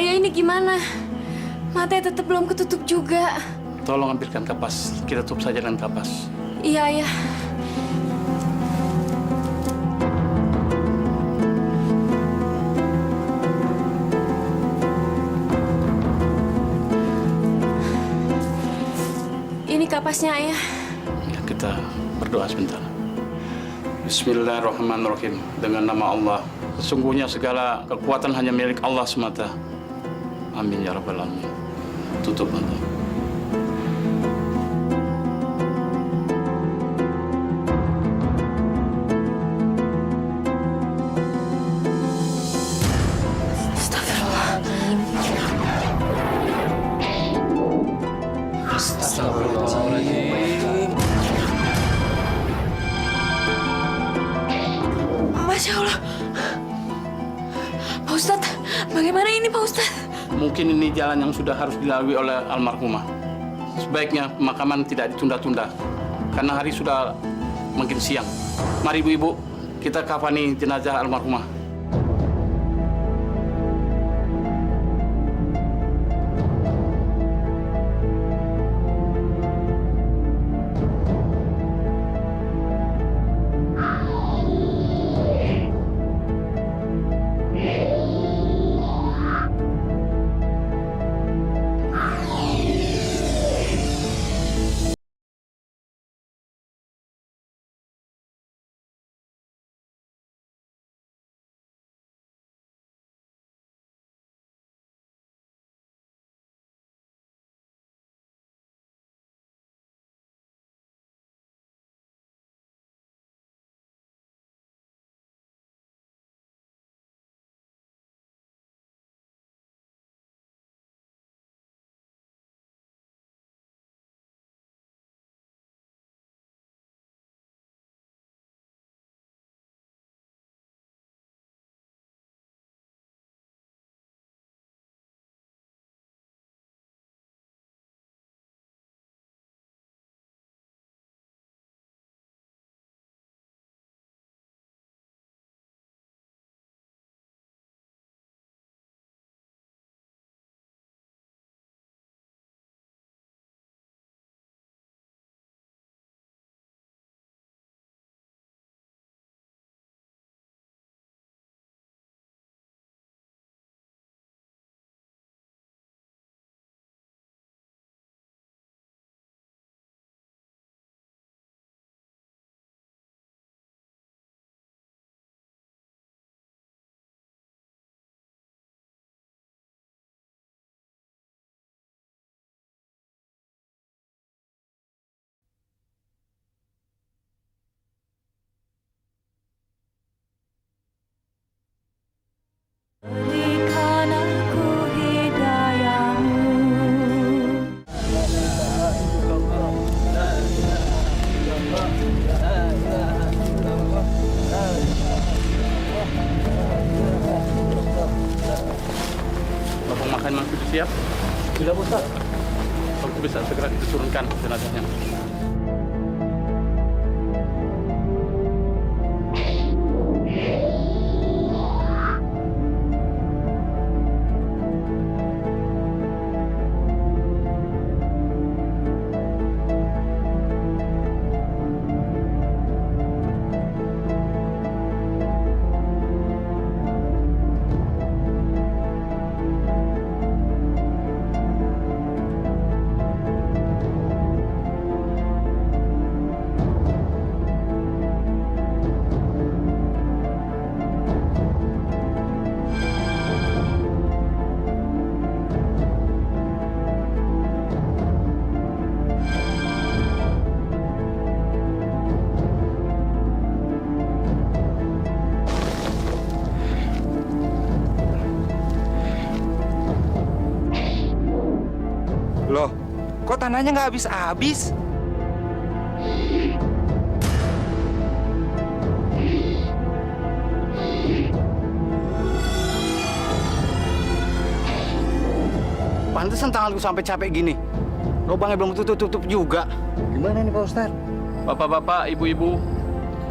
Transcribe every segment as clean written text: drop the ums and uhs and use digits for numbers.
Ayah, ini gimana? Matanya tetap belum ketutup juga. Tolong ambilkan kapas. Kita tutup saja dengan kapas. Iya, Ayah. Ini kapasnya, Ayah. Ya, kita berdoa sebentar. Bismillahirrahmanirrahim. Dengan nama Allah. Sesungguhnya segala kekuatan hanya milik Allah semata. Amin ya rabbal alamin. Tutup mata. Astagfirullahaladzim. Astagfirullahaladzim. Masya Allah. Pak Ustadz, bagaimana ini Pak Ustadz? Mungkin ini jalan yang sudah harus dilalui oleh almarhumah. Sebaiknya pemakaman tidak ditunda-tunda. Karena hari sudah makin siang. Mari ibu-ibu, kita kafani jenazah almarhumah. Berikan aku hidayahmu. Bapak makanan sudah siap? Sudah, Ustaz. Kalau bisa segera diturunkan jenazahnya. Loh, kok tanahnya nggak habis-habis? Pantesan tanganku sampai capek gini. Lubangnya belum tutup-tutup juga. Gimana nih Pak Ustadz? Bapak-bapak, ibu-ibu,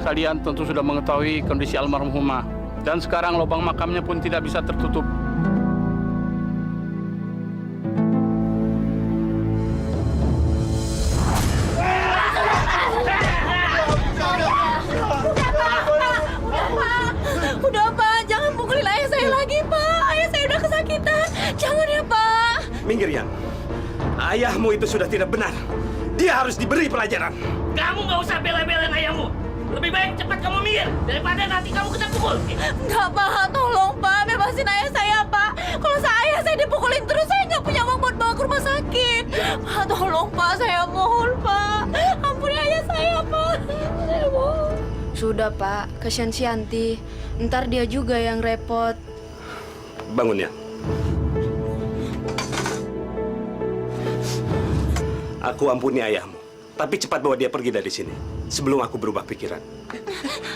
kalian tentu sudah mengetahui kondisi almarhumah. Dan sekarang lubang makamnya pun tidak bisa tertutup. Minggir, Yan. Ayahmu itu sudah tidak benar. Dia harus diberi pelajaran. Kamu nggak usah bela-belain ayahmu. Lebih baik cepat kamu minggir daripada nanti kamu kena pukul. Enggak, Pak. Tolong, Pak. Bebasin ayah saya, Pak. Kalau ayah saya dipukulin terus, saya nggak punya uang buat bawa ke rumah sakit. Pak, tolong, Pak. Saya mohon, Pak. Ampuni ayah saya, Pak. Saya mohon. Sudah, Pak. Kasihan si Yanti. Ntar dia juga yang repot. Bangun, Yan. Aku ampuni ayahmu. Tapi cepat bawa dia pergi dari sini. Sebelum aku berubah pikiran.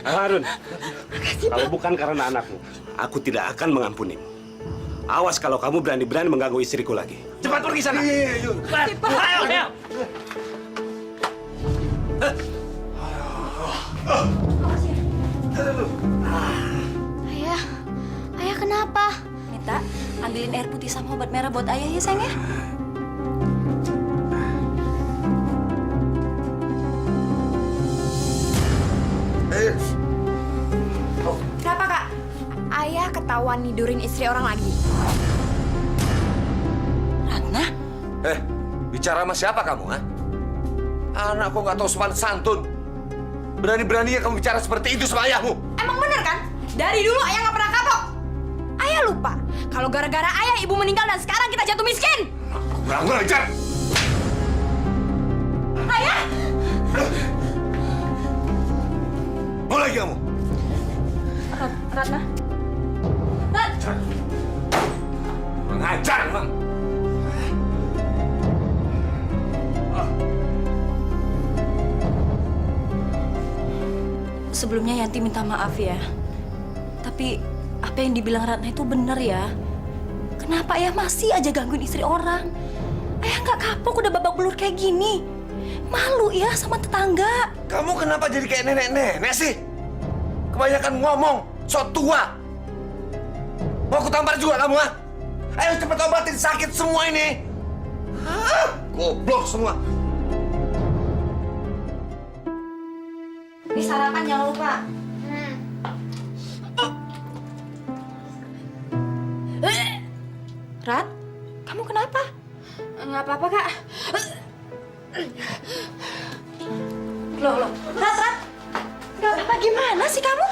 Harun, kalau bukan karena anakmu, aku tidak akan mengampunimu. Awas kalau kamu berani-berani mengganggu istriku lagi. Cepat pergi sana. Ayo, ayo. Ayah, ayah kenapa? Mita, ambilin air putih sama obat merah buat ayah ya, sayang ya. Kenapa, Kak? Ayah ketahuan nidurin istri orang lagi. Ratna? Bicara sama siapa kamu, ha? Anak kok nggak tahu sopan santun. Berani-beraninya kamu bicara seperti itu sama ayahmu. Emang bener kan? Dari dulu ayah nggak pernah kapok. Ayah lupa kalau gara-gara ayah ibu meninggal dan sekarang kita jatuh miskin. Kurang ajar. Ayah! Mau lagi kamu? Ratna? Kurang ajar, Bang. Sebelumnya Yanti minta maaf ya. Tapi apa yang dibilang Ratna itu benar ya. Kenapa ayah masih aja gangguin istri orang? Ayah nggak kapok udah babak belur kayak gini. Malu ya sama tetangga. Kamu kenapa jadi kayak nenek-nenek sih? Kebanyakan ngomong, sok tua. Mau aku tampar juga kamu, ha? Ayo cepet obatin sakit semua ini. Hah? Goblok semua. Ini sarapan jangan lupa. Rat, kamu kenapa? Nggak apa-apa, Kak. Loh. Rat. Gak apa-apa gimana sih kamu?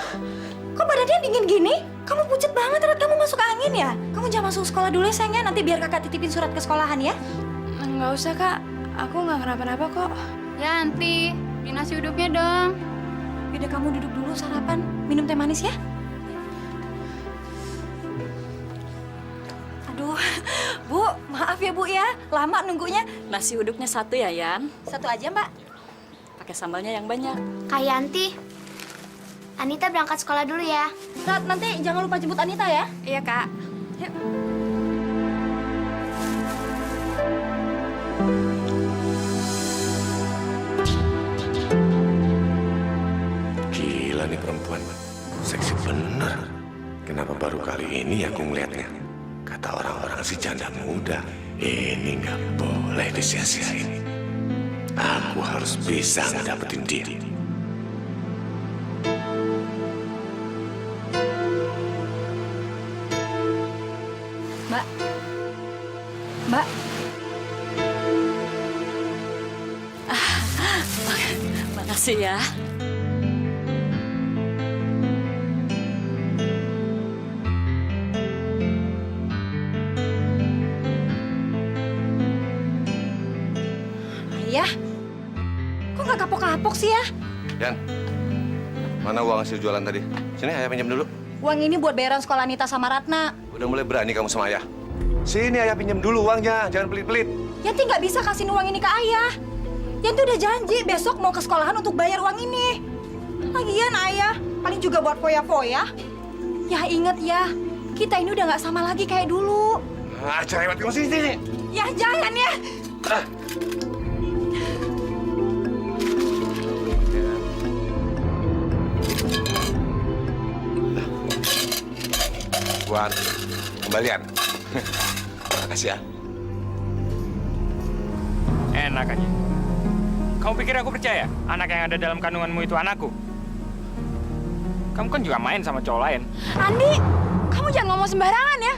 Kok badannya dingin gini? Kamu pucet banget, Rat. Kamu masuk angin ya? Kamu jangan masuk sekolah dulu ya, sayangnya. Nanti biar kakak titipin surat ke sekolahan ya. Nggak usah, Kak. Aku nggak kenapa-napa kok. Yanti, beli nasi uduknya dong. Udah kamu duduk dulu sarapan. Minum teh manis ya. Aduh, Bu, maaf ya Bu ya. Lama nunggunya. Nasi uduknya satu ya, Yan? Satu aja, Mbak. Pakai sambalnya yang banyak. Kak Yanti, Anita berangkat sekolah dulu ya. Rat, nanti jangan lupa jemput Anita ya. Iya, Kak. Yuk. Gila nih perempuan. Seksi bener. Kenapa baru kali ini aku ngeliatnya? Kata orang-orang si janda muda, ini nggak boleh disia-siain. Aku harus bisa ngedapetin dia. Mbak. Makasih ya. Ayah, kok nggak kapok-kapok sih ya? Yan, mana uang hasil jualan tadi? Sini, ayah pinjam dulu. Uang ini buat bayaran sekolah Anita sama Ratna. Udah mulai berani kamu sama ayah. Sini, ayah pinjam dulu uangnya, jangan pelit-pelit. Yanti nggak bisa kasih uang ini ke ayah. Yanti udah janji besok mau ke sekolahan untuk bayar uang ini. Lagian ayah, paling juga buat foya-foya. Ya inget ya, kita ini udah nggak sama lagi kayak dulu. Ah, cerewet kamu sini. Ya jangan ya. Buat kembalian. Makasih ya. Enak aja. Kamu pikir aku percaya anak yang ada dalam kandunganmu itu anakku? Kamu kan juga main sama cowok lain. Andi, kamu jangan ngomong sembarangan ya.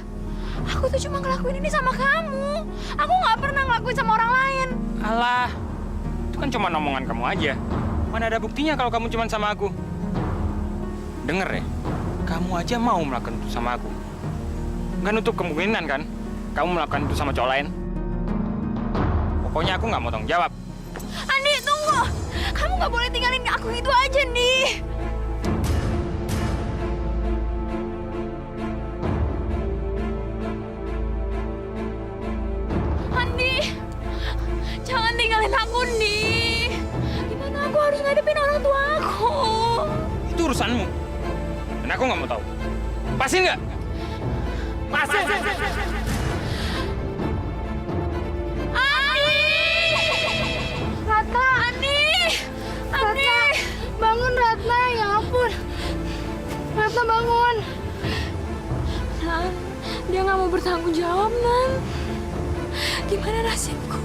Aku tuh cuma ngelakuin ini sama kamu. Aku nggak pernah ngelakuin sama orang lain. Alah, itu kan cuma omongan kamu aja. Mana ada buktinya kalau kamu cuma sama aku? Dengar ya, kamu aja mau melakukan itu sama aku. Nggak nutup kemungkinan kan, kamu melakukan itu sama cowok lain. Pokoknya aku nggak mau tanggung jawab. Andi, tunggu. Kamu nggak boleh tinggalin aku itu aja, nih. Andi, jangan tinggalin aku, nih. Gimana aku harus ngadepin orang tua aku? Itu urusanmu. Dan aku nggak mau tahu. Pasti nggak? Pasti. Ratna, Andi, bangun Ratna, ya ampun. Ratna bangun. Nan, dia nggak mau bertanggung jawab, Nan. Gimana nasibku?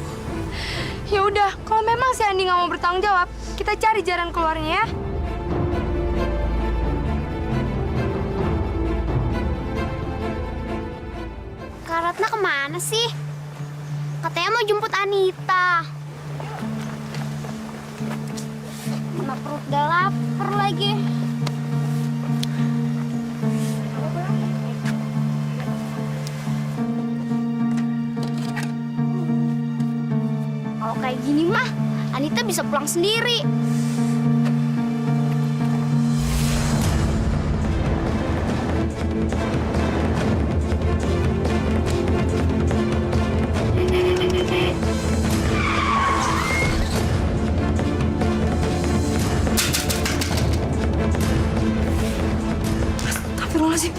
Ya udah, kalau memang si Andi nggak mau bertanggung jawab, kita cari jalan keluarnya ya. Kak Ratna kemana sih? Katanya mau jemput Anita. Mana perut udah lapar lagi. Kalau kayak gini mah, Anita bisa pulang sendiri. Astagfirullahaladzim.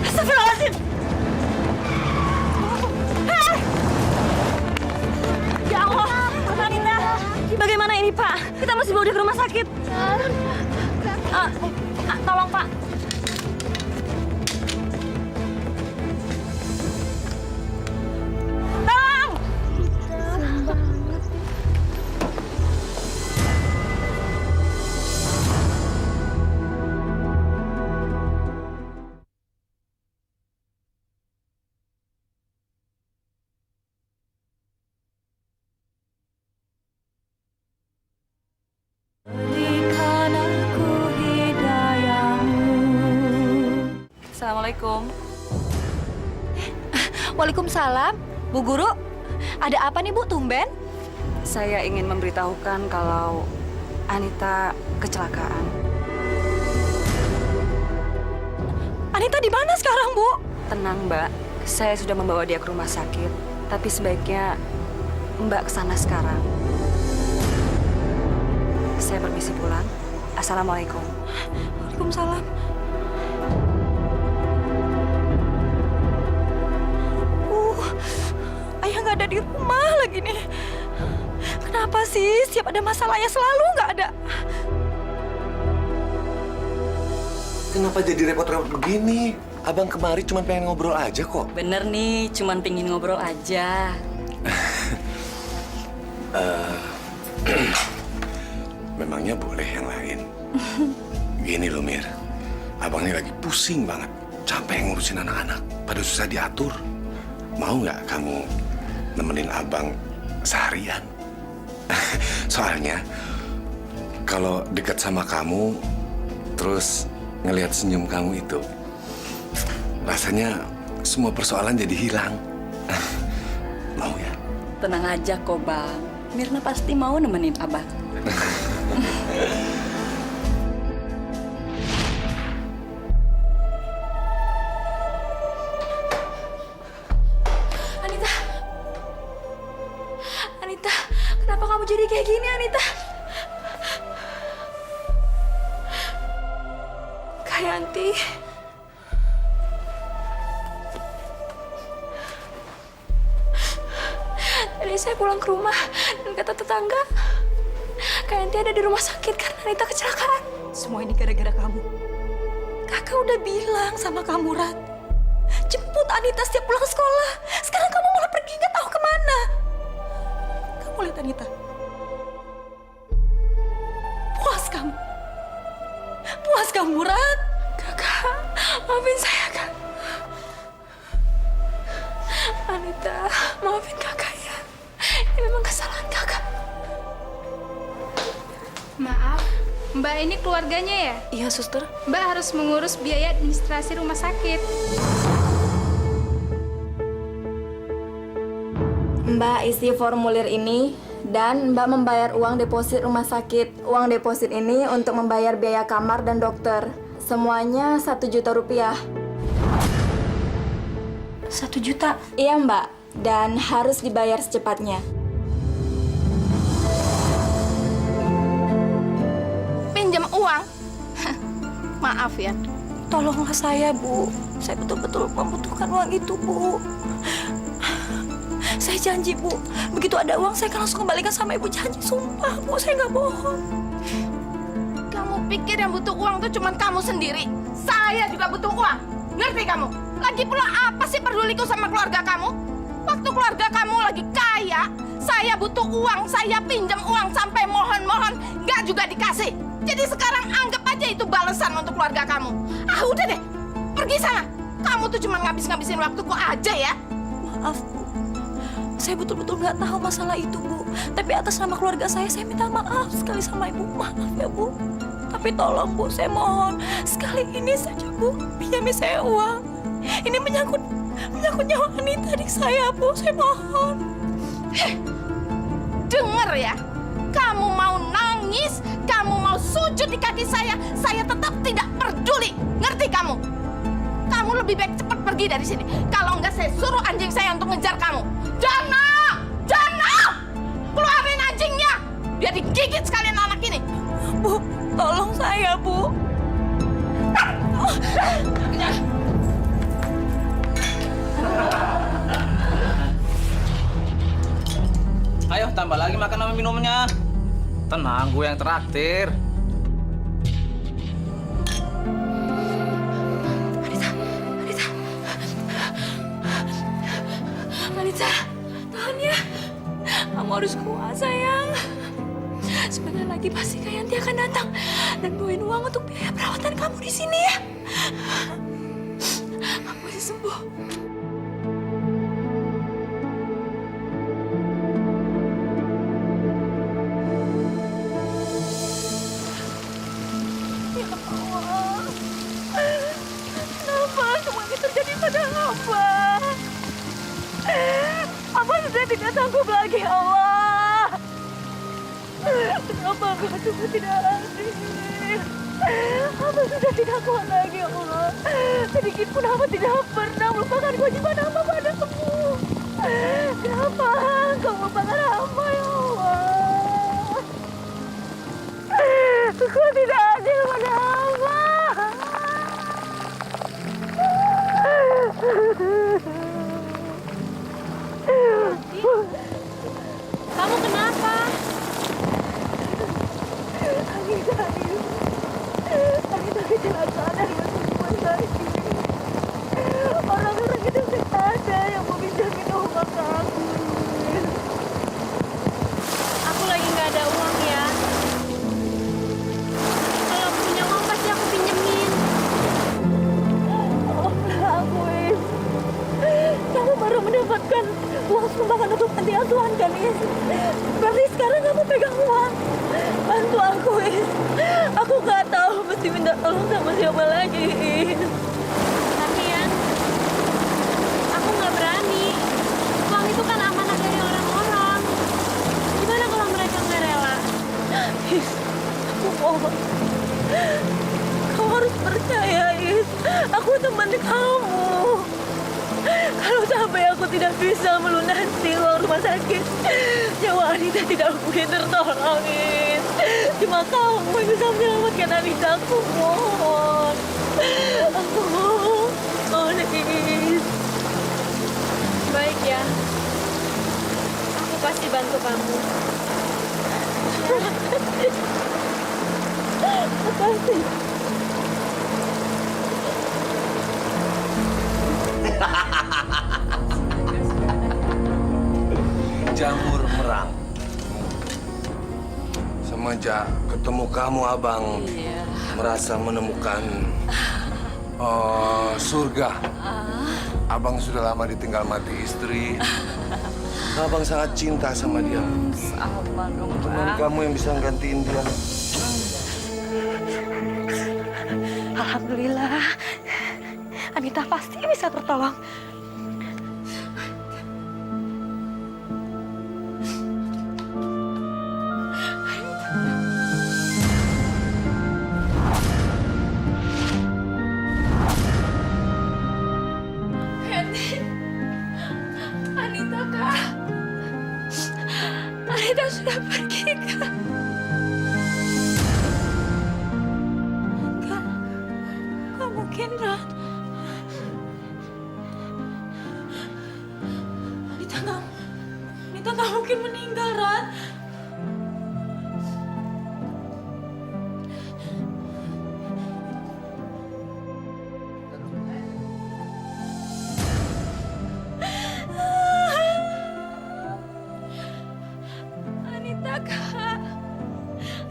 Astagfirullahaladzim. Ya Allah, Pak Anita. Bagaimana ini, Pak? Kita mesti bawa dia ke rumah sakit. Tolong, Pak. Tolong! Assalamualaikum. Waalaikumsalam. Bu Guru, ada apa nih Bu, tumben? Saya ingin memberitahukan kalau Anita kecelakaan. Anita di mana sekarang, Bu? Tenang, Mbak. Saya sudah membawa dia ke rumah sakit. Tapi sebaiknya Mbak kesana sekarang. Saya permisi pulang. Assalamualaikum. Waalaikumsalam. Ayah nggak ada di rumah lagi nih. Kenapa sih setiap ada masalahnya selalu nggak ada? Kenapa jadi repot-repot begini? Abang kemari cuma pengen ngobrol aja kok. Bener nih, cuman pingin ngobrol aja. Memangnya boleh yang lain? Gini loh, Mir. Abang ini lagi pusing banget. Capek ngurusin anak-anak. Pada susah diatur. Mau nggak kamu nemenin abang seharian? Soalnya, kalau dekat sama kamu, terus ngelihat senyum kamu itu, rasanya semua persoalan jadi hilang. Mau ya? Tenang aja kok, Bang. Mirna pasti mau nemenin Abang. Anita, kenapa kamu jadi kayak gini, Anita? Kak Yanti. Tadi saya pulang ke rumah dan kata tetangga, Kak Yanti ada di rumah sakit karena Anita kecelakaan. Semua ini gara-gara kamu. Kakak udah bilang sama kamu, Rat. Jemput Anita setiap pulang sekolah. Sekarang kamu malah pergi nggak tahu kemana. Kamu lihat Anita. Puas kamu. Puas kamu, Rat. Kakak, maafin saya, Kak. Anita, maafin kakak ya. Ini memang kesalahan kakak. Maaf, Mbak ini keluarganya ya? Iya, suster. Mbak harus mengurus biaya administrasi rumah sakit. Mbak isi formulir ini dan Mbak membayar uang deposit rumah sakit. Uang deposit ini untuk membayar biaya kamar dan dokter. Semuanya 1 juta rupiah. 1 juta? Iya Mbak, dan harus dibayar secepatnya. Pinjam uang? Maaf ya. Tolonglah saya, Bu. Saya betul-betul membutuhkan uang itu, Bu. Saya janji, Bu. Begitu ada uang, saya akan langsung kembalikan sama Ibu. Janji, sumpah, Bu. Saya nggak bohong. Kamu pikir yang butuh uang itu cuma kamu sendiri? Saya juga butuh uang. Ngerti kamu? Lagi pula apa sih peduliku sama keluarga kamu? Waktu keluarga kamu lagi kaya, saya butuh uang, saya pinjam uang sampai mohon-mohon, nggak juga dikasih. Jadi sekarang anggap aja itu balasan untuk keluarga kamu. Ah udah deh, pergi sana. Kamu tuh cuma ngabis-ngabisin waktuku aja ya. Maaf, Bu. Saya betul-betul nggak tahu masalah itu, Bu. Tapi atas nama keluarga saya minta maaf sekali sama Ibu. Maaf ya, Bu. Tapi tolong, Bu, saya mohon. Sekali ini saja, Bu. Pinjami saya uang. Ini menyangkut nyawa Anita, adik saya, Bu. Saya mohon. Dengar ya. Kamu mau nangis, kamu mau sujud di kaki saya tetap tidak peduli. Ngerti kamu? Kamu lebih baik cepat pergi dari sini. Kalau enggak saya suruh anjing saya untuk ngejar kamu. Jana! Jana! Keluarin anjingnya! Biar digigit sekalian anak ini. Bu, tolong saya, Bu. Ayo tambah lagi makan sama minumnya. Tenang, gue yang traktir. Anita, tahan ya. Kamu harus kuat, sayang. Sebentar lagi pasti Kak Yanti akan datang dan bawain uang untuk biaya perawatan kamu di sini ya. Kamu pasti sembuh. Ya Allah, kenapa semua ini terjadi pada hamba? Apa sudah tidak sanggup lagi, Allah? Kenapa kamu tidak hadir? Apa sudah tidak kuat lagi, Allah? Sedikit pun Hamba tidak pernah melupakan kewajiban Hamba padamu. Kenapa Kau melupakan Hamba, ya Allah? Kau tidak adil pada Hamba. Kamu kenapa? Anita kecelakaan dari rumah sakit. Orang-orang itu tidak ada yang mau pinjamin uang ke aku. Aku lagi nggak ada uang ya. Kalau punya uang pasti aku pinjemin. Tolonglah aku, Is. Kamu baru mendapatkan uang sumbangan untuk panti asuhan kan, Is? Berarti sekarang kamu pegang uang. Bantu aku, Is. Aku nggak tahu mesti minta tolong sama siapa lagi, Is. Tapi ya, aku nggak berani. Uang itu kan amanah dari orang-orang. Gimana kalau mereka nggak rela? Is, aku mohon. Kau harus percaya, Is. Aku teman kamu. Kalau sampai aku tidak bisa melunasi uang rumah sakit, nyawa Anita tidak mungkin tertolong, Is. Cuma kamu yang bisa menyelamatkan Anita. Aku mohon. Aku mohon, Is. Baik ya. Aku pasti bantu kamu. Makasih. Jamur merang. Semenjak ketemu kamu, Abang merasa menemukan surga. Abang sudah lama ditinggal mati istri. Abang sangat cinta sama dia. Sabar dong, Cuman kamu yang bisa gantiin dia. Alhamdulillah. Anita pasti bisa tertolong. Anita, Kak. Anita sudah pergi, Kak. Kak mungkin, Ran. Anita nggak mungkin meninggal, Ran. Anita, Kak.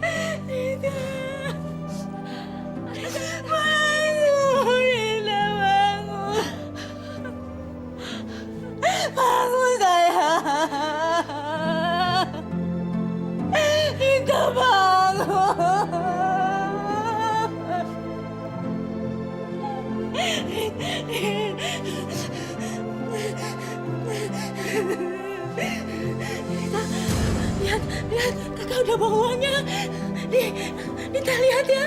Anita. Bangun, Anita, bangun. Bangun, sayang. Anita, bangun. Lihat, kakak udah bawa uangnya. Nita lihat ya,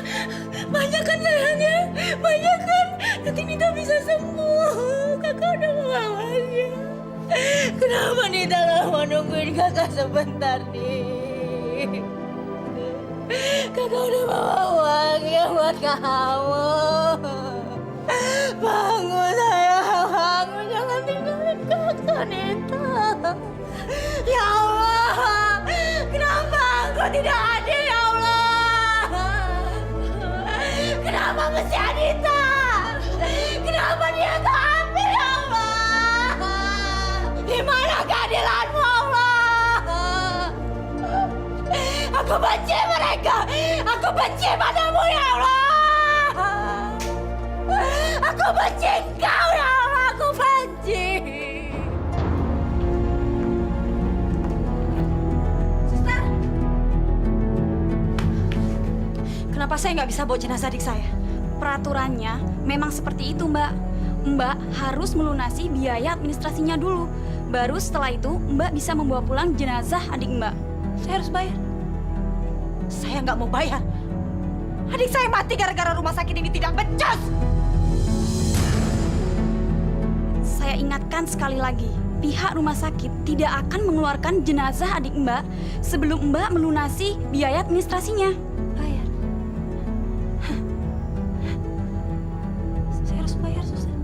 banyak kan sayangnya, banyak kan. Nanti Nita bisa sembuh. Kakak udah bawa uangnya. Kenapa Nita nggak mau nungguin kakak sebentar nih? Kakak udah bawa uangnya buat kamu. Bangun sayang, bangun, jangan tinggalin kakak Nita. Ya Allah, kenapa engkau tidak adil ya Allah? Kenapa mesti Anita? Kenapa dia kau ambil ya Allah? Di mana keadilanmu Allah? Aku benci mereka, aku benci padamu ya Allah. Aku benci engkau ya Allah, aku benci. Kenapa saya nggak bisa bawa jenazah adik saya? Peraturannya memang seperti itu, Mbak. Mbak harus melunasi biaya administrasinya dulu. Baru setelah itu Mbak bisa membawa pulang jenazah adik Mbak. Saya harus bayar. Saya nggak mau bayar. Adik saya mati gara-gara rumah sakit ini tidak becus. Saya ingatkan sekali lagi, pihak rumah sakit tidak akan mengeluarkan jenazah adik Mbak sebelum Mbak melunasi biaya administrasinya. Bayar. Saya harus bayar, Susan.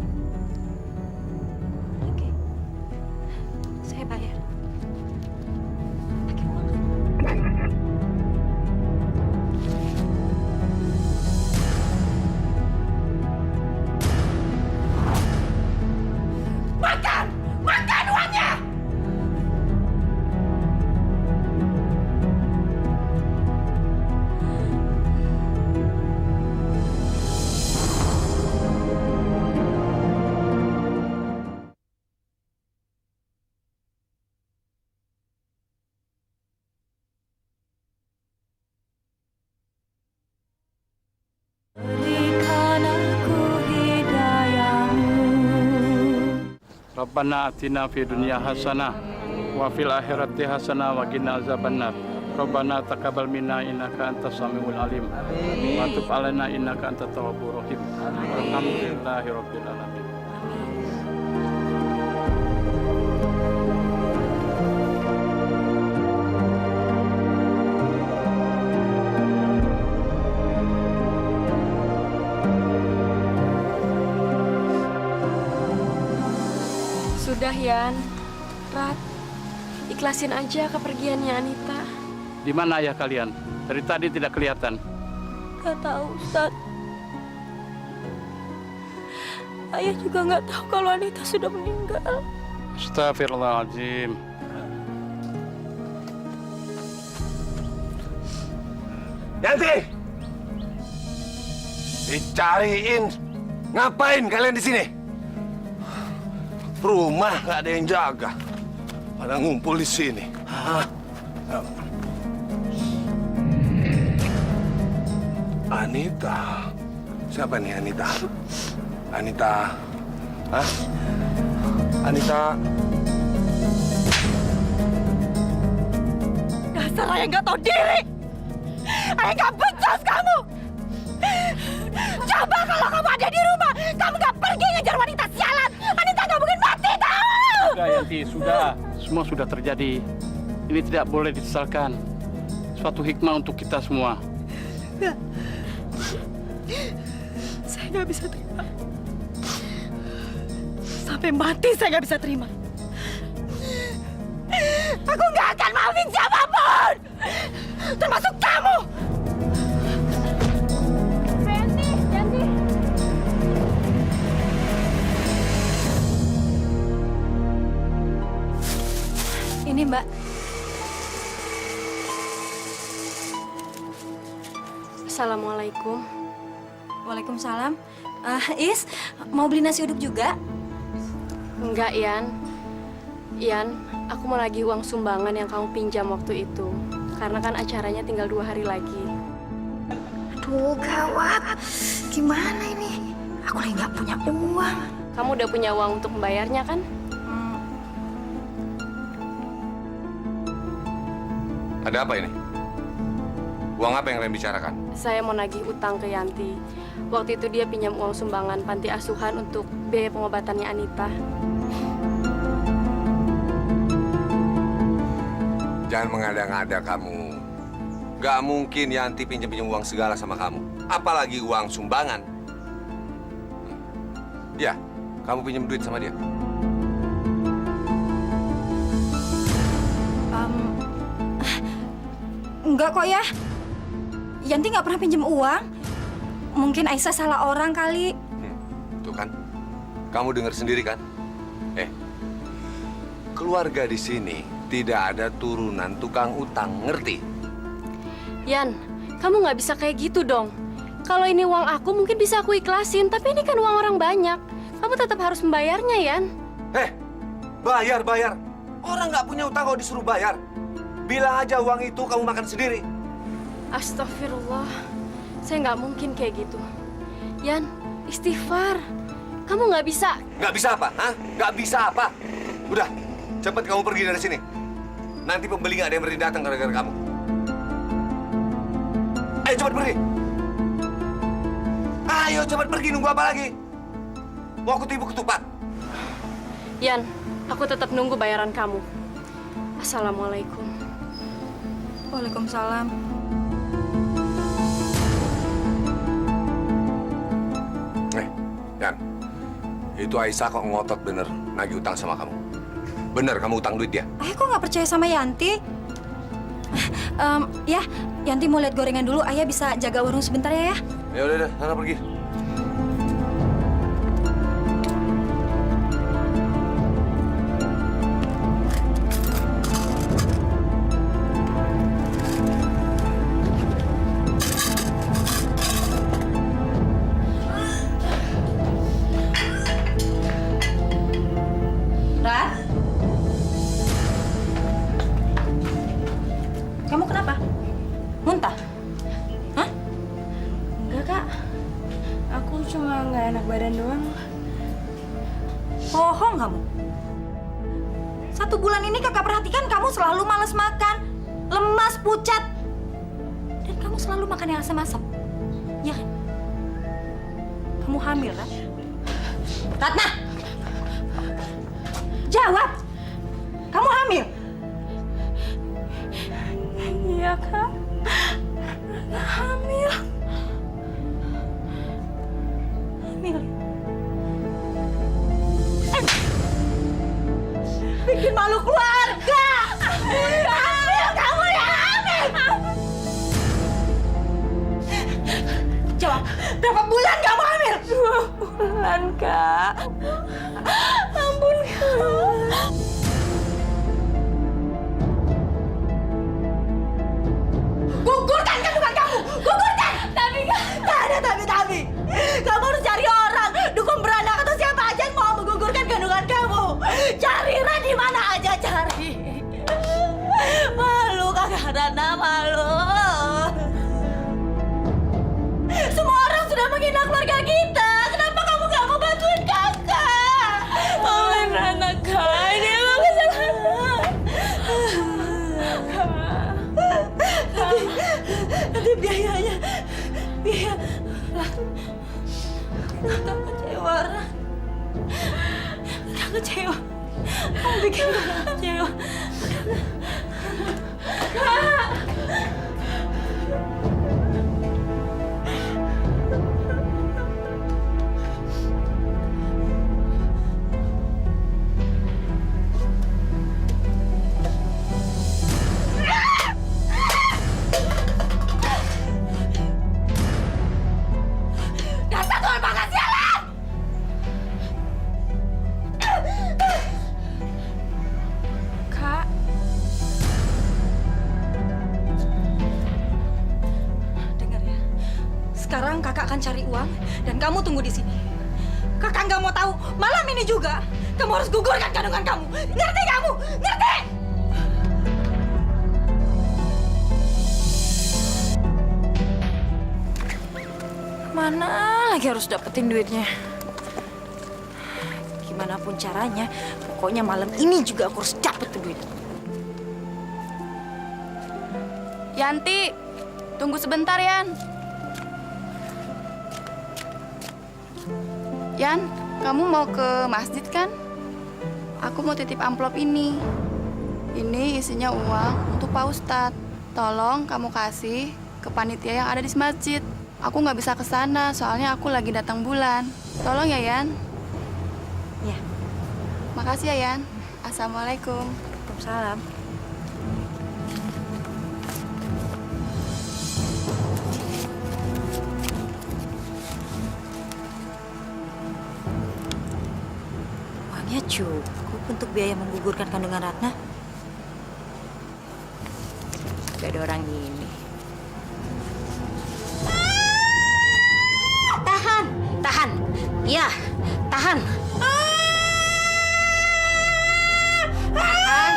Oke. Saya bayar. Pakai uang. Makan! Makan uangnya! Berikan aku hidayahmu. Rabbana atina fid dunya hasanah wa fil akhirati hasanah wa qina azabannar. Rabbana taqabbal minna innaka antas samiul alim. Wa tub alaina innaka antat tawwabur rahim. Alhamdulillahi rabbil alamin. Sudah, Yan. Rat, ikhlasin aja kepergiannya Anita. Di mana ayah kalian? Dari tadi tidak kelihatan. Gak tahu, Ustaz. Ayah juga nggak tahu kalau Anita sudah meninggal. Astagfirullahaladzim. Yanti! Dicariin. Ngapain kalian di sini? Rumah nggak ada yang jaga. Pada ngumpul di sini. Anita. Siapa nih Anita? Anita. Hah? Anita. Dasar ayah nggak tahu diri. Ayah nggak becus kamu. Coba kalau kamu ada di rumah, kamu nggak pergi ngejar wanita sialan. Anita nggak mungkin mati tahu. Sudah, Yanti, sudah. Semua sudah terjadi. Ini tidak boleh disesalkan. Suatu hikmah untuk kita semua. Saya nggak bisa terima. Sampai mati saya nggak bisa terima. Aku nggak akan maafin siapapun, termasuk kamu. Yanti. Ini Mbak. Assalamualaikum. Waalaikumsalam. Is, mau beli nasi uduk juga? Enggak, Yan. Yan, aku mau lagi uang sumbangan yang kamu pinjam waktu itu. Karena kan acaranya tinggal 2 hari lagi. Aduh, gawat. Gimana ini? Aku lagi nggak punya uang. Kamu udah punya uang untuk membayarnya kan? Ada apa ini? Uang apa yang kalian bicarakan? Saya mau nagih utang ke Yanti. Waktu itu dia pinjam uang sumbangan panti asuhan untuk biaya pengobatannya Anita. Jangan mengada-ngada kamu. Gak mungkin Yanti pinjam-pinjam uang segala sama kamu. Apalagi uang sumbangan. Ya, kamu pinjam duit sama dia. Enggak kok ya. Yanti nggak pernah pinjam uang. Mungkin Aisyah salah orang kali. Tuh kan, kamu dengar sendiri kan? Keluarga di sini tidak ada turunan tukang utang, ngerti? Yan, kamu nggak bisa kayak gitu dong. Kalau ini uang aku mungkin bisa aku ikhlasin, tapi ini kan uang orang banyak. Kamu tetap harus membayarnya, Yan. Bayar. Orang nggak punya utang kalau disuruh bayar. Bilang aja uang itu kamu makan sendiri. Astagfirullah, saya nggak mungkin kayak gitu. Yan, istighfar. Kamu nggak bisa. Nggak bisa apa? Hah? Nggak bisa apa? Udah, cepet kamu pergi dari sini. Nanti pembeli nggak ada yang berani datang gara-gara kamu. Ayo cepat pergi. Ayo cepat pergi, nunggu apa lagi? Mau aku tipu ketupat? Yan, aku tetap nunggu bayaran kamu. Assalamualaikum. Waalaikumsalam. Yan, itu Aisyah kok ngotot bener nagih utang sama kamu. Bener kamu utang duit dia? Ayah kok nggak percaya sama Yanti? Ya, Yanti mau lihat gorengan dulu. Ayah bisa jaga warung sebentar ya. Ya udah, sana pergi. Rat? Kamu kenapa? Muntah? Hah? Enggak, Kak. Aku cuma nggak enak badan doang. Bohong kamu. 1 bulan ini kakak perhatikan kamu selalu malas makan, lemas, pucat. Dan kamu selalu makan yang asam-asam. Iya kan? Kamu hamil, Rat? Ratna! Jawab! Kamu hamil? Iya, Kak. Hamil. Hamil. Bikin malu keluarga. Hamil kamu ya, hamil. Jawab, berapa bulan kamu hamil? 2 bulan, Kak. Ampun, Kak. Gugurkan kandungan kamu! Gugurkan! Tapi nggak ada tapi. Kamu harus cari orang, dukun beranak atau siapa aja yang mau menggugurkan kandungan kamu. bikin bahagia. Dasar Tuhan makan sialan! Kak. Dengar ya. Sekarang kakak akan cari uang dan kamu tunggu di sini. Kakak nggak mau tahu. Malam ini juga kamu harus gugurkan kandungan kamu. Ngerti kamu? Ngerti? Mana lagi harus dapetin duitnya? Gimana pun caranya, pokoknya malam ini juga aku harus dapet tuh duit. Yanti, tunggu sebentar, Yan. Yan, kamu mau ke masjid kan? Aku mau titip amplop ini. Ini isinya uang untuk Pak Ustadz. Tolong kamu kasih ke panitia yang ada di masjid. Aku nggak bisa ke sana, soalnya aku lagi datang bulan. Tolong ya, Yan. Ya. Makasih ya, Yan. Assalamualaikum. Waalaikumsalam. Uangnya cukup untuk biaya menggugurkan kandungan Ratna. Gak ada orang ini. Tahan, tahan. Iya, tahan. Tahan.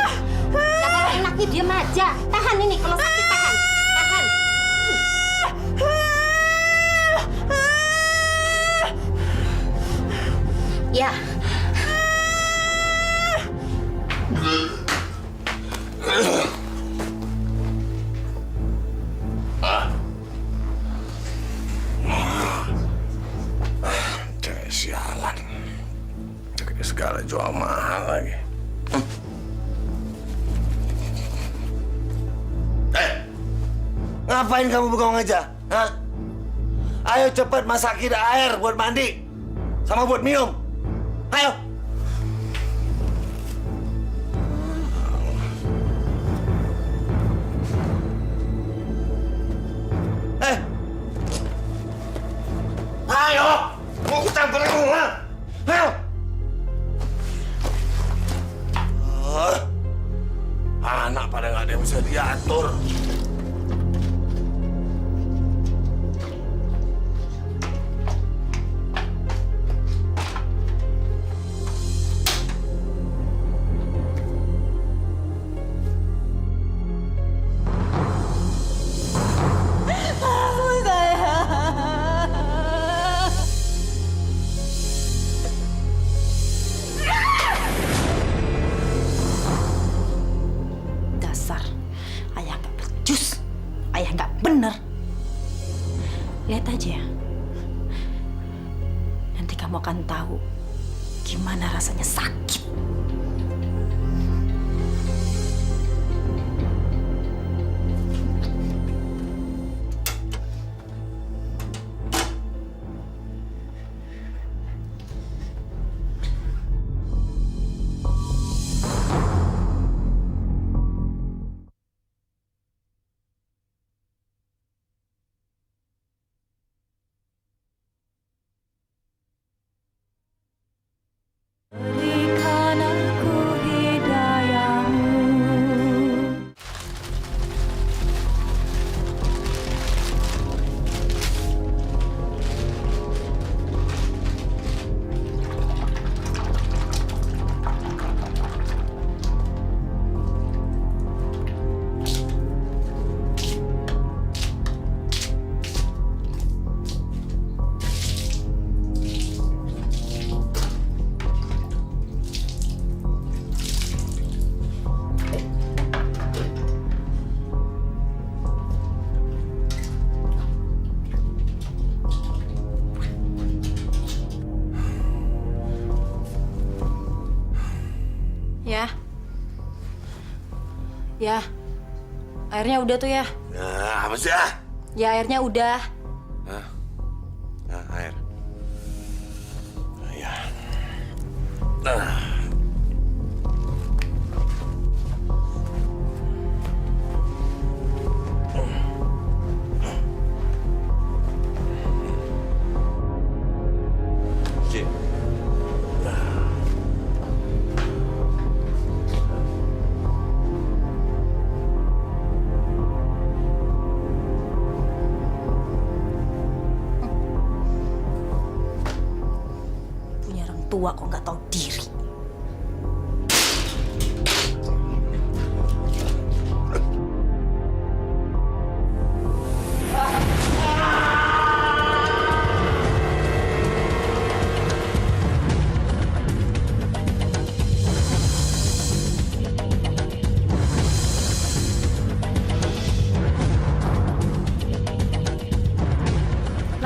Ya kalau enaknya diam aja. Tahan ini kalau sakit tahan. Tahan. Ya. Cewek sialan. Cewek segala jual mahal lagi. Ngapain kamu bengong aja? Hah? Ayo cepat masakin air buat mandi. Sama buat minum. Ayo. Ayo. Mau aku campur kamu, ha? Ayo. Anak pada nggak ada yang bisa diatur. Dasar ayah nggak becus, ayah nggak bener. Lihat aja, nanti kamu akan tahu gimana rasanya sakit. Berikan aku Ya, airnya udah tuh ya. Nah, apa sih ah? Ya, airnya udah. Nah, air. Ya. Nah. Punya orang tua kok nggak tahu diri.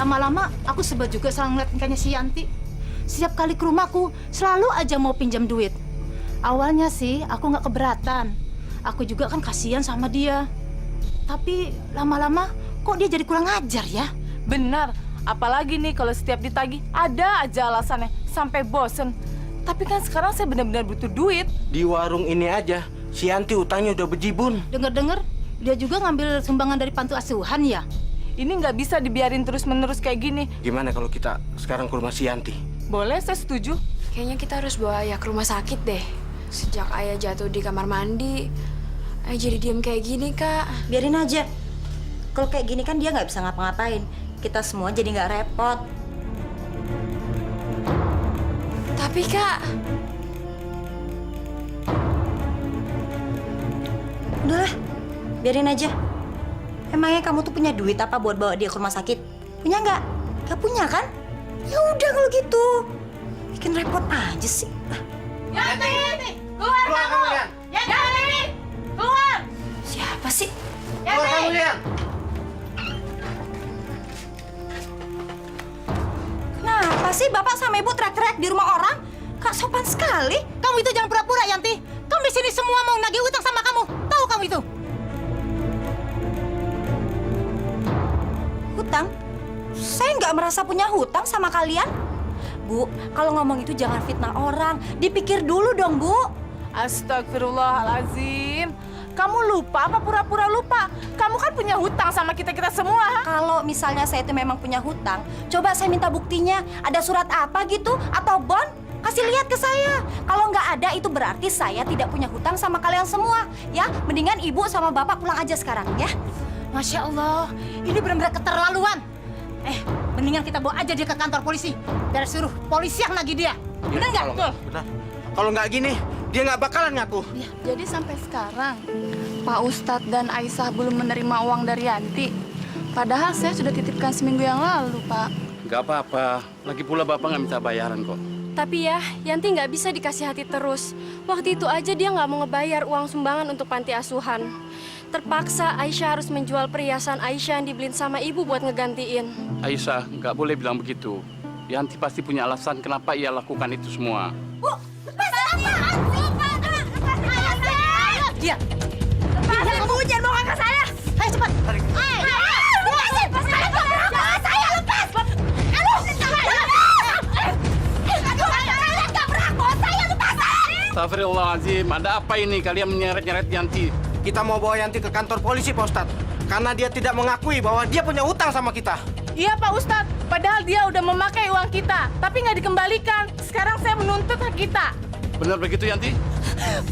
Lama-lama aku sebel juga salah ngeliat tingkahnya si Yanti. Setiap kali ke rumahku selalu aja mau pinjam duit. Awalnya sih aku nggak keberatan. Aku juga kan kasihan sama dia. Tapi lama-lama kok dia jadi kurang ajar ya? Benar, apalagi nih kalau setiap ditagih ada aja alasannya sampai bosen. Tapi kan sekarang saya benar-benar butuh duit. Di warung ini aja, si Yanti utangnya udah bejibun. Dengar-dengar dia juga ngambil sumbangan dari panti asuhan ya? Ini nggak bisa dibiarin terus-menerus kayak gini. Gimana kalau kita sekarang ke rumah si Yanti? Boleh, saya setuju. Kayaknya kita harus bawa ayah ke rumah sakit deh. Sejak ayah jatuh di kamar mandi, ayah jadi diem kayak gini, Kak. Biarin aja. Kalau kayak gini kan dia nggak bisa ngapa-ngapain. Kita semua jadi nggak repot. Tapi, Kak, Udahlah, biarin aja. Emangnya kamu tuh punya duit apa buat bawa dia ke rumah sakit? Punya nggak? Nggak punya kan? Ya udah kalau gitu. Bikin repot aja sih. Yanti! Keluar kamu! Yanti! Keluar! Siapa sih? Yanti! Kenapa sih Bapak sama Ibu teriak-teriak di rumah orang? Kak sopan sekali. Kamu itu jangan pura-pura, Yanti. Kamu di sini semua mau nagih utang sama kamu. Tahu kamu itu? Hutang? Saya nggak merasa punya hutang sama kalian. Bu, kalau ngomong itu jangan fitnah orang. Dipikir dulu dong, Bu. Astagfirullahalazim. Kamu lupa apa pura-pura lupa? Kamu kan punya hutang sama kita-kita semua. Kalau misalnya saya itu memang punya hutang, coba saya minta buktinya. Ada surat apa gitu? Atau bond? Kasih lihat ke saya. Kalau nggak ada, itu berarti saya tidak punya hutang sama kalian semua. Ya, mendingan Ibu sama Bapak pulang aja sekarang, ya. Masya Allah, ini benar-benar keterlaluan. Mendingan kita bawa aja dia ke kantor polisi. Biar suruh polisi yang nagih dia. Benar nggak? Benar. Kalau nggak gini, dia nggak bakalan ngaku. Jadi sampai sekarang, Pak Ustadz dan Aisyah belum menerima uang dari Yanti. Padahal saya sudah titipkan seminggu yang lalu, Pak. Nggak apa-apa. Lagi pula Bapak nggak minta bayaran kok. tapi ya, Yanti nggak bisa dikasih hati terus. Waktu itu aja dia nggak mau ngebayar uang sumbangan untuk panti asuhan. Terpaksa Aisyah harus menjual perhiasan Aisyah yang dibeliin sama ibu buat ngegantiin. Aisyah, nggak boleh bilang begitu. Yanti pasti punya alasan kenapa ia lakukan itu semua. Bu, lepasin apaan? Dia. Lepasin, Bu. Jangan bawa kakak saya. Ayo, cepat. Tarik. Lepasin. Kakak saya, lepas. Astagfirullahaladzim, ada apa ini? Kalian menyeret-nyeret Yanti. Kita mau bawa Yanti ke kantor polisi, Pak Ustadz. Karena dia tidak mengakui bahwa dia punya utang sama kita. Iya, Pak Ustadz. Padahal dia udah memakai uang kita, tapi nggak dikembalikan. Sekarang saya menuntut hak kita. Benar begitu, Yanti?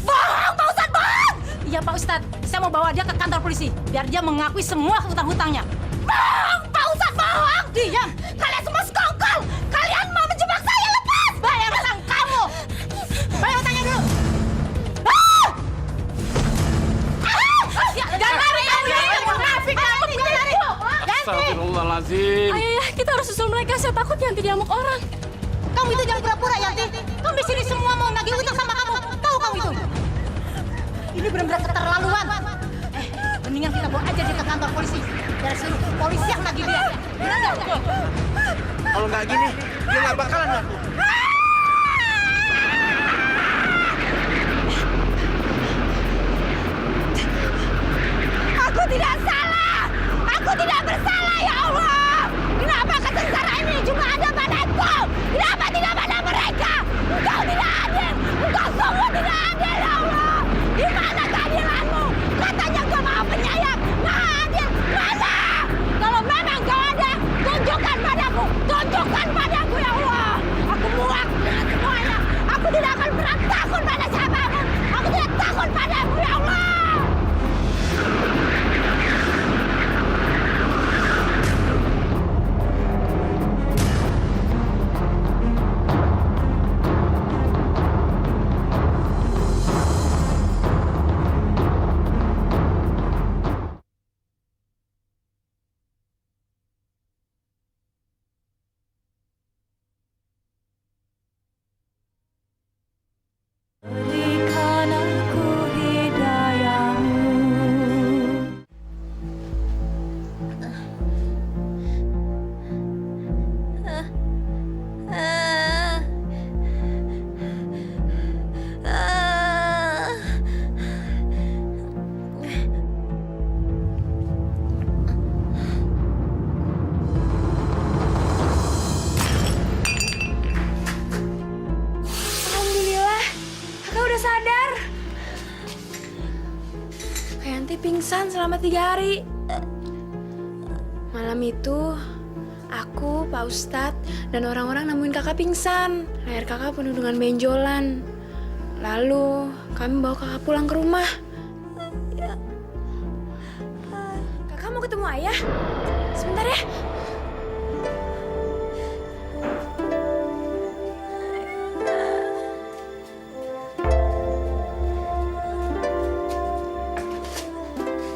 Bohong, Pak Ustadz, bohong! Iya, Pak Ustadz. Saya mau bawa dia ke kantor polisi, biar dia mengakui semua hutang-hutangnya. Bohong, Pak Ustadz, bohong! Diam! Kalian semua sekongkol! Kalian mau menjebak saya, lepas! Bayar utang kamu! Bayar utangnya dulu! Jangan lari kamu ya! Munafik kamu! Astagfirullahaladzim. Ayo ya, kita harus susul mereka. Saya takut Yanti diamuk orang. Kamu itu jangan pura-pura, Yanti. Kamu di sini semua mau nagih utang sama kamu. Tahu kamu itu? Ini benar-benar keterlaluan. Mendingan kita bawa aja dia ke kantor polisi. Biar suruh polisi yang nagih dia. Benar nggak? Kalau nggak gini, dia nggak bakalan ngaku. Kak Yanti pingsan selama 3 hari. Malam itu, aku, Pak Ustadz, dan orang-orang nemuin kakak pingsan. Leher kakak penuh dengan benjolan. Lalu, kami bawa kakak pulang ke rumah. Kakak mau ketemu ayah? Sebentar ya.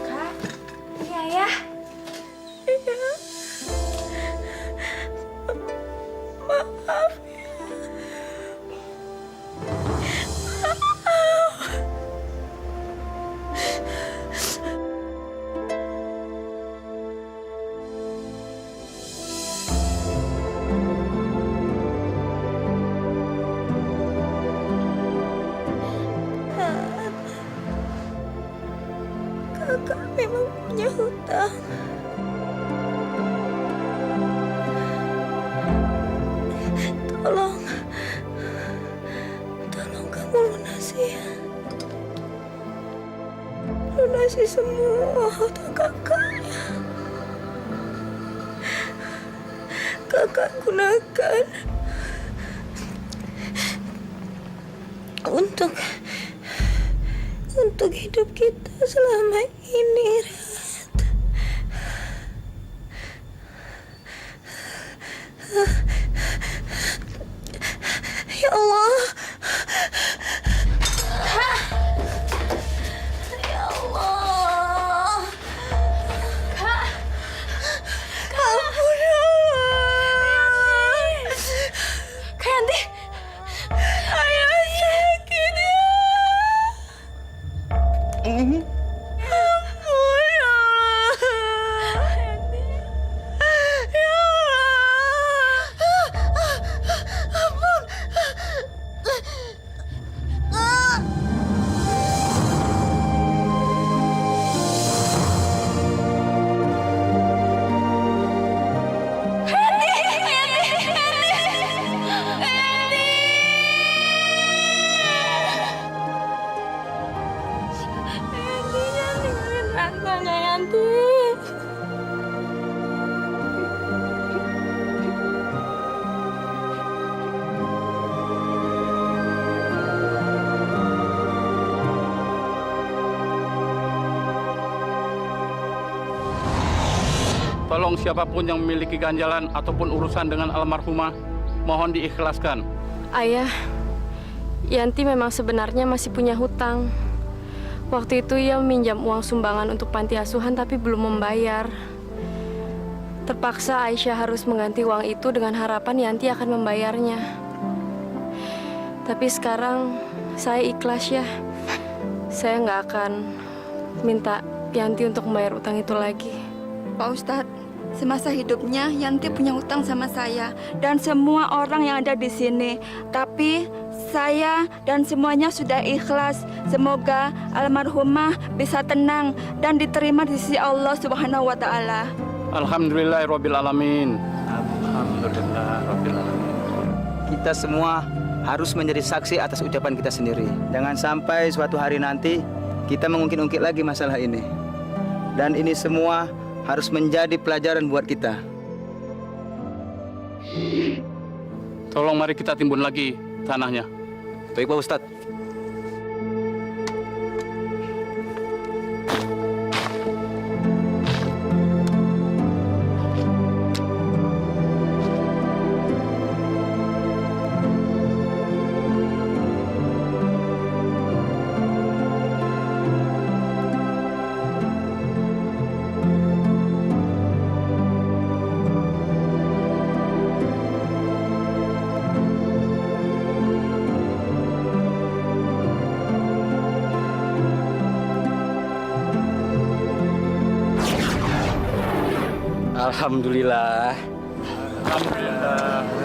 Kak, ini ayah. Maaf ya. Kakak memang punya hutang. Tolong kamu lunasi ya. Lunasi semua hutang kakak ya. Kakak gunakan untuk hidup kita selama ini, Rat. Ya Allah. Ya Allah. Kak. Ampun ya Allah. Kak Yanti. Ayah sakit ya. Ampun ya Allah. Ya Allah. Ampun. Tolong siapapun yang memiliki ganjalan ataupun urusan dengan almarhumah, mohon diikhlaskan. Ayah, Yanti memang sebenarnya masih punya hutang. Waktu itu ia meminjam uang sumbangan untuk panti asuhan tapi belum membayar. Terpaksa Aisyah harus mengganti uang itu dengan harapan Yanti akan membayarnya. Tapi sekarang saya ikhlas ya. Saya nggak akan minta Yanti untuk membayar utang itu lagi. Pak Ustadz, semasa hidupnya Yanti punya hutang sama saya dan semua orang yang ada di sini. Tapi saya dan semuanya sudah ikhlas. Semoga almarhumah bisa tenang dan diterima di sisi Allah Subhanahu wa Ta'ala. Alhamdulillahirabbil alamin. Alhamdulillahirabbil alamin. Kita semua harus menjadi saksi atas ucapan kita sendiri. Jangan sampai suatu hari nanti kita mengungkit-ungkit lagi masalah ini. Dan ini semua harus menjadi pelajaran buat kita. Tolong mari kita timbun lagi tanahnya. Baik Pak Ustadz. Alhamdulillah. Alhamdulillah.